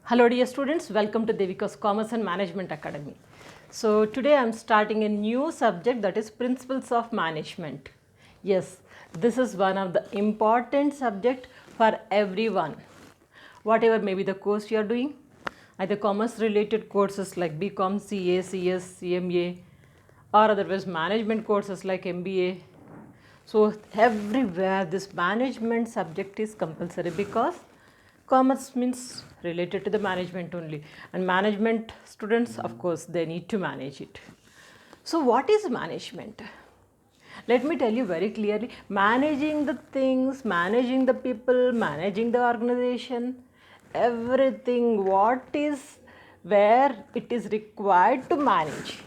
Hello dear students, welcome to Devika's Commerce and Management Academy. So today I am starting a new subject, that is Principles of Management. Yes, this is one of the important subject for everyone. Whatever may be the course you are doing, either commerce related courses like BCom, CA, CS, CMA, or otherwise management courses like MBA. So everywhere this management subject is compulsory because commerce means related to the management only, and management students, of course, they need to manage it. So what is management? Let me tell you very clearly, managing the things, managing the people, managing the organization, everything what is where it is required to manage.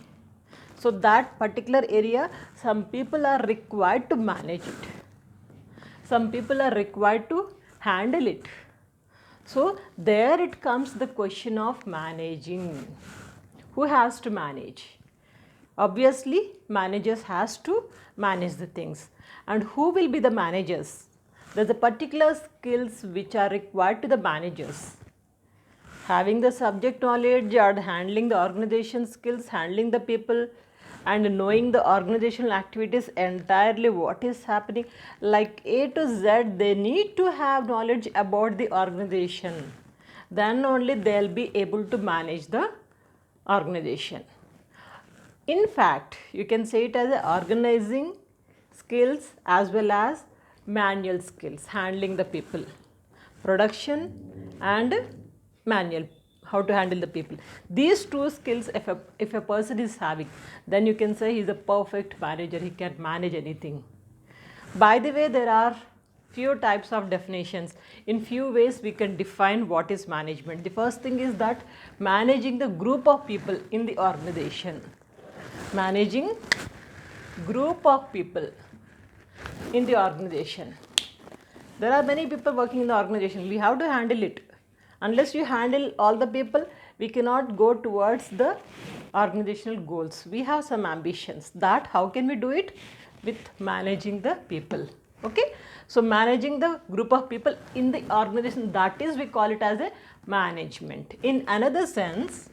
So that particular area, some people are required to manage it. Some people are required to handle it. So there it comes the question of managing. Who has to manage? Obviously, managers has to manage the things. And who will be the managers? There's a particular skills which are required to the managers. Having the subject knowledge or handling the organization skills, handling the people, and knowing the organizational activities entirely what is happening, like A to Z, they need to have knowledge about the organization. Then only they'll be able to manage the organization. In fact, you can say it as organizing skills as well as manual skills, handling the people, production and manual, how to handle the people. These two skills, if a person is having, then you can say he is a perfect manager, he can manage anything. By the way, there are few types of definitions. In few ways we can define what is management. The first thing is that managing the group of people in the organization. Managing group of people in the organization. There are many people working in the organization. We have to handle it. Unless you handle all the people, we cannot go towards the organizational goals. We have some ambitions. That how can we do it? With managing the people. Okay. So managing the group of people in the organization, that is we call it as a management. In another sense,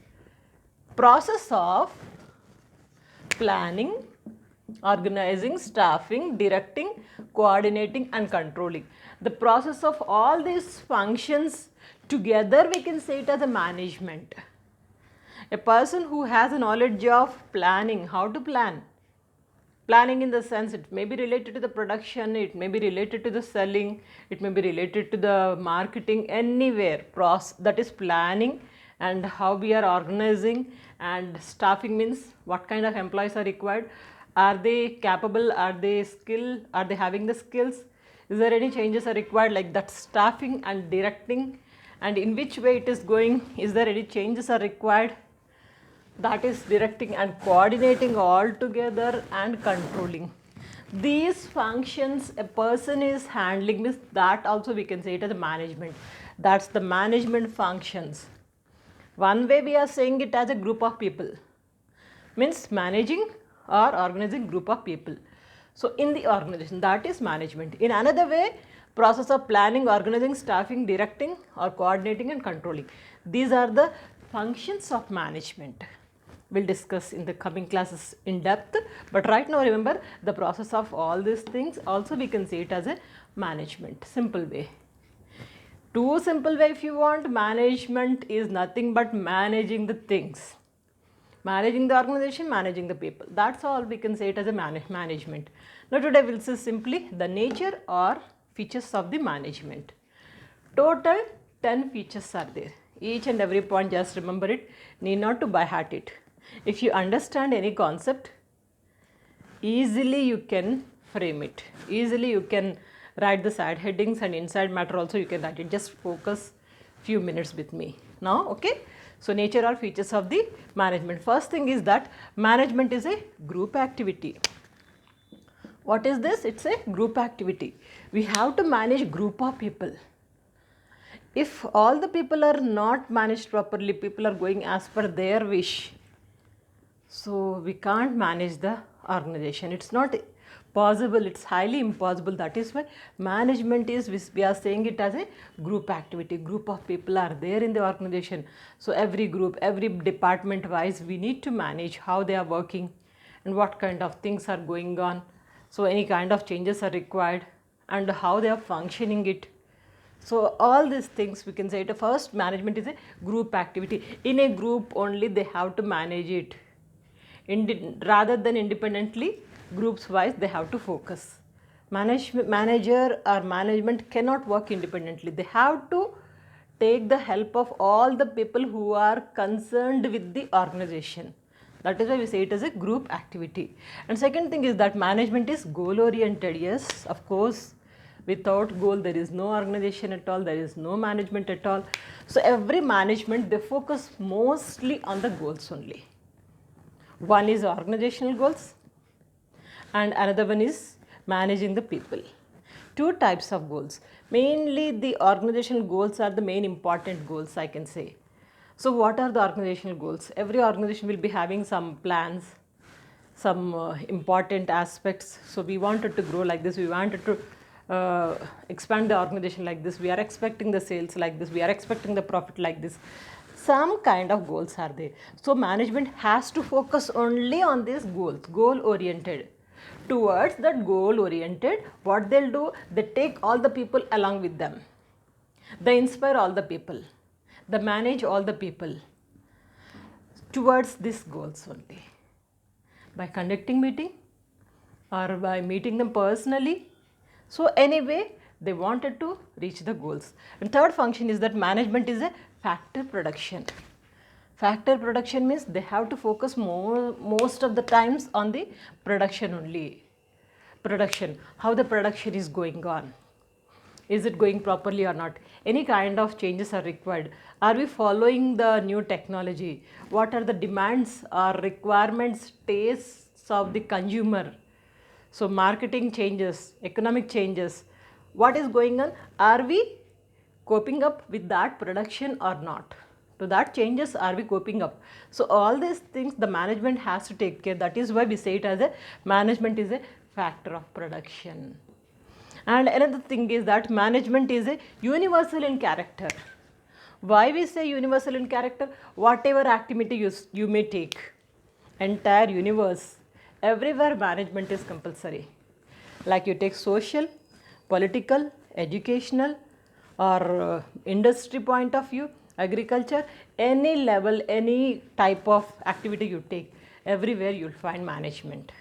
process of planning, organizing, staffing, directing, coordinating and controlling. The process of all these functions together, we can say it as a management. A person who has a knowledge of planning, how to plan. Planning in the sense it may be related to the production, it may be related to the selling, it may be related to the marketing, anywhere. That is planning, and how we are organizing, and staffing means what kind of employees are required. Are they capable? Are they skilled? Are they having the skills? Is there any changes are required, like that staffing and directing, and in which way it is going? Is there any changes are required? That is directing and coordinating all together and controlling. These functions a person is handling, means that also we can say it as a management. That's the management functions. One way we are saying it as a group of people, means managing or organizing group of people. So in the organization, that is management. In another way, process of planning, organizing, staffing, directing or coordinating and controlling. These are the functions of management. We'll discuss in the coming classes in depth, but right now remember the process of all these things also we can say it as a management. Simple way. Too simple way if you want, management is nothing but managing the things. Managing the organization, managing the people. That's all we can say it as a management. Now today we'll see simply the nature or features of the management. Total 10 features are there. Each and every point just remember it, need not to by heart it. If you understand any concept, easily you can frame it. Easily you can write the side headings, and inside matter also you can write it. Just focus few minutes with me now, okay? So nature or features of the management. First thing is that management is a group activity. What is this? It's a group activity. We have to manage group of people. If all the people are not managed properly, people are going as per their wish, so we can't manage the organization. It's not possible, it's highly impossible. That is why management is, we are saying it as a group activity. Group of people are there in the organization. So every group, every department wise, we need to manage how they are working and what kind of things are going on. So any kind of changes are required and how they are functioning it. So all these things we can say the first management is a group activity. In a group only they have to manage it. Rather than independently, groups wise they have to focus. Manager or management cannot work independently. They have to take the help of all the people who are concerned with the organization. That is why we say it as a group activity. And second thing is that management is goal oriented. Yes, of course, without goal there is no organization at all, there is no management at all. So every management they focus mostly on the goals only. One is organizational goals and another one is managing the people. Two types of goals. Mainly the organizational goals are the main important goals, I can say. So what are the organizational goals? Every organization will be having some plans, some important aspects. So we wanted to grow like this, we wanted to expand the organization like this, we are expecting the sales like this, we are expecting the profit like this. Some kind of goals are there. So management has to focus only on these goals, goal oriented. Towards that goal oriented, what they'll do, they take all the people along with them. They inspire all the people. They manage all the people towards these goals only. By conducting meeting or by meeting them personally. So anyway, they wanted to reach the goals. And third function is that management is a factor production. Factor production means they have to focus most of the times on the production only. Production, how the production is going on. Is it going properly or not? Any kind of changes are required. Are we following the new technology? What are the demands or requirements, tastes of the consumer? So marketing changes, economic changes. What is going on? Are we coping up with that production or not? To that changes, are we coping up? So all these things the management has to take care. That is why we say it as a management is a factor of production. And another thing is that management is a universal in character. Why we say universal in character? Whatever activity you may take, entire universe, everywhere management is compulsory. Like you take social, political, educational or industry point of view, agriculture, any level, any type of activity you take, everywhere you will find management.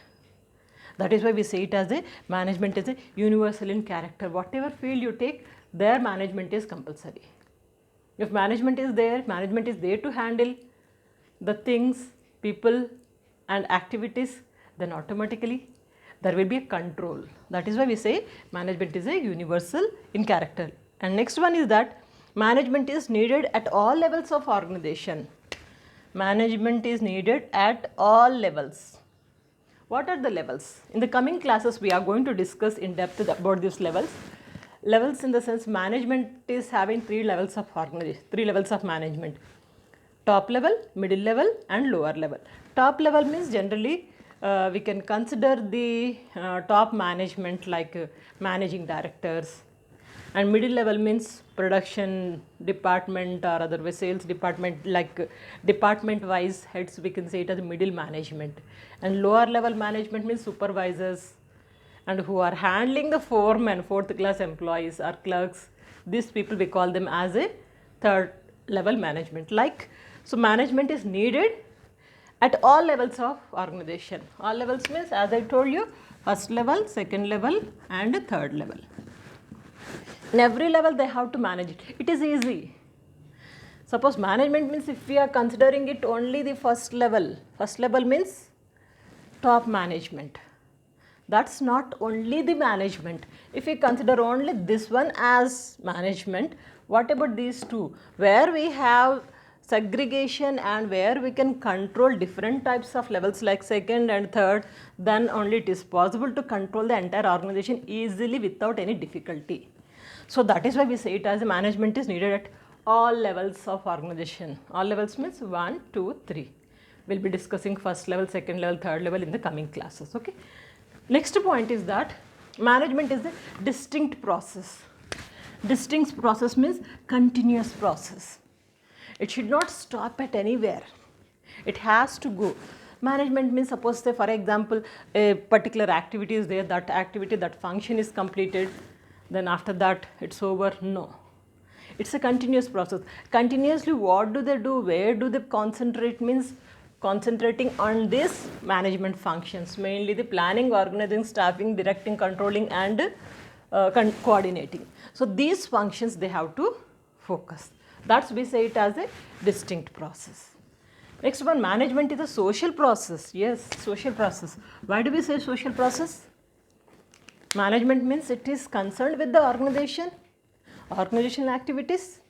That is why we say it as a management is a universal in character. Whatever field you take, their management is compulsory. If management is there to handle the things, people and activities, then automatically there will be a control. That is why we say management is a universal in character. And next one is that management is needed at all levels of organization. Management is needed at all levels. What are the levels? In the coming classes, we are going to discuss in depth about these levels. Levels in the sense management is having three levels of organization, three levels of management. Top level, middle level and lower level. Top level means generally we can consider the top management like managing directors. And middle level means production department or otherwise sales department, like department wise heads, we can say it as middle management. And lower level management means supervisors and who are handling the foremen, fourth class employees or clerks. These people we call them as a third level management. Like, so management is needed at all levels of organization. All levels means, as I told you, first level, second level and third level. In every level they have to manage it. It is easy. Suppose management means if we are considering it only the first level means top management. That's not only the management. If we consider only this one as management, what about these two? Where we have segregation and where we can control different types of levels like second and third, then only it is possible to control the entire organization easily without any difficulty. So that is why we say it as a management is needed at all levels of organization. All levels means 1, 2, 3. We'll be discussing first level, second level, third level in the coming classes. Okay. Next point is that management is a distinct process. Distinct process means continuous process. It should not stop at anywhere. It has to go. Management means, suppose say for example a particular activity is there, that activity, that function is completed, then after that it's over. No. It's a continuous process. Continuously what do they do? Where do they concentrate? Means concentrating on these management functions, mainly the planning, organizing, staffing, directing, controlling and coordinating. So these functions they have to focus. That's we say it as a distinct process. Next one, management is a social process. Yes, social process. Why do we say social process? Management means it is concerned with the organizational activities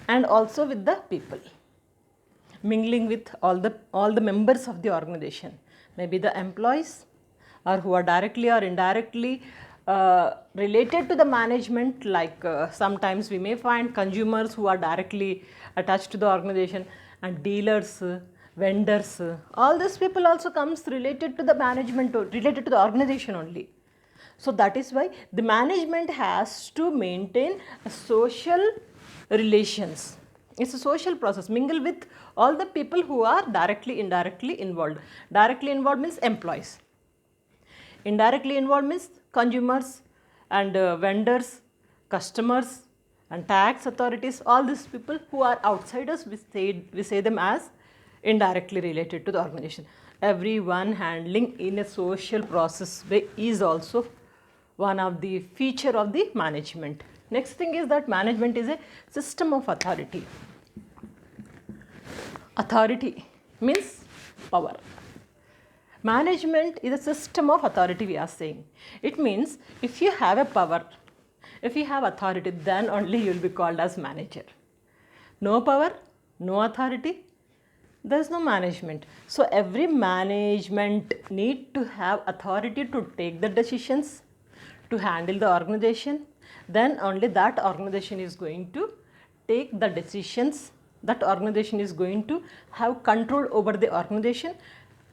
and also with the people, mingling with all the members of the organization, maybe the employees or who are directly or indirectly related to the management, like sometimes we may find consumers who are directly attached to the organization, and dealers, vendors, all these people also comes related to the management or related to the organization only. So that is why the management has to maintain a social relations. It's a social process, mingle with all the people who are directly, indirectly involved. Directly involved means employees. Indirectly involved means consumers and vendors, customers and tax authorities, all these people who are outsiders, we say them as indirectly related to the organization. Everyone handling in a social process way is also one of the feature of the management. Next thing is that management is a system of authority. Authority means power. Management is a system of authority, we are saying. It means if you have a power, if you have authority, then only you will be called as manager. No power, no authority, there is no management. So every management need to have authority to take the decisions, to handle the organization, then only that organization is going to take the decisions, that organization is going to have control over the organization,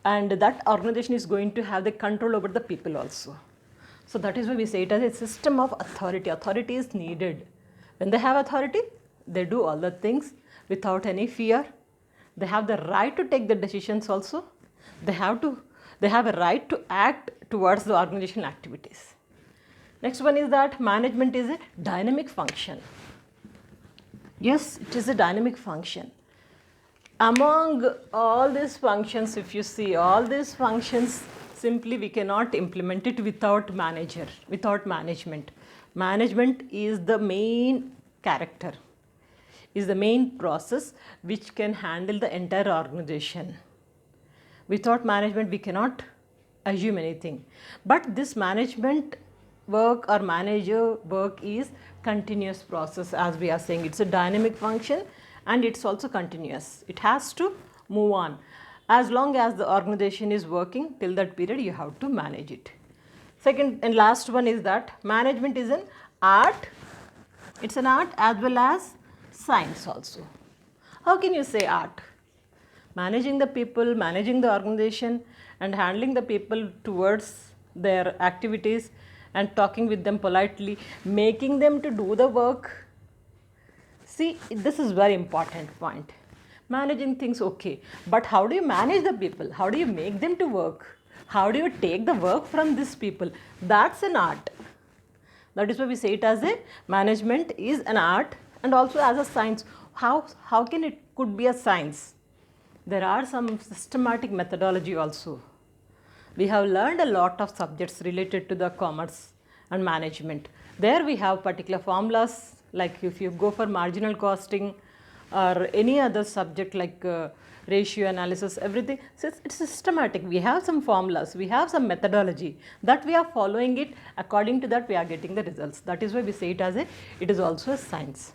and that organization is going to have the control over the people also. So that is why we say it as a system of authority. Authority is needed. When they have authority, they do all the things without any fear. They have the right to take the decisions also. They have a right to act towards the organizational activities. Next one is that management is a dynamic function. Yes, it is a dynamic function. Among all these functions, if you see all these functions, simply we cannot implement it without management. Management is the main character, is the main process which can handle the entire organization. Without management, we cannot assume anything. But this management work or manager work is continuous process, as we are saying. It's a dynamic function and it's also continuous. It has to move on. As long as the organization is working, till that period you have to manage it. Second and last one is that management is an art. It's an art as well as science also. How can you say art? Managing the people, managing the organization and handling the people towards their activities and talking with them politely, making them to do the work. See, this is very important point. Managing things, okay, but how do you manage the people? How do you make them to work? How do you take the work from these people? That's an art. That is why we say it as a management is an art and also as a science. How can it could be a science? There are some systematic methodology also. We have learned a lot of subjects related to the commerce and management. There we have particular formulas, like if you go for marginal costing or any other subject like ratio analysis, everything. So it's systematic. We have some formulas, we have some methodology that we are following it. According to that, we are getting the results. That is why we say it as it is also a science.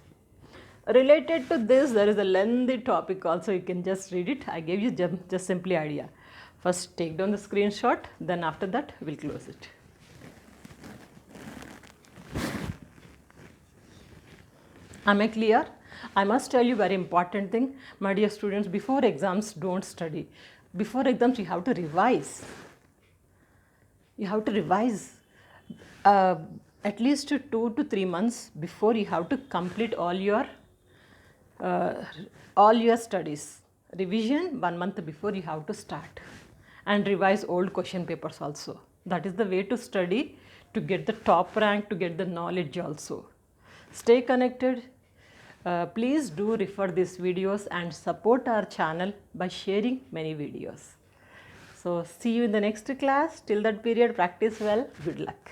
Related to this, there is a lengthy topic also. You can just read it. I gave you just simply idea. First take down the screenshot, then after that we'll close it. Am I clear? I must tell you very important thing, my dear students, before exams don't study. Before exams you have to revise. You have to revise at least 2 to 3 months before you have to complete uh, all your studies. Revision 1 month before you have to start, and revise old question papers also. That is the way to study to get the top rank, to get the knowledge also. Stay connected. Please do refer these videos and support our channel by sharing many videos. So see you in the next class. Till that period, practice well. Good luck.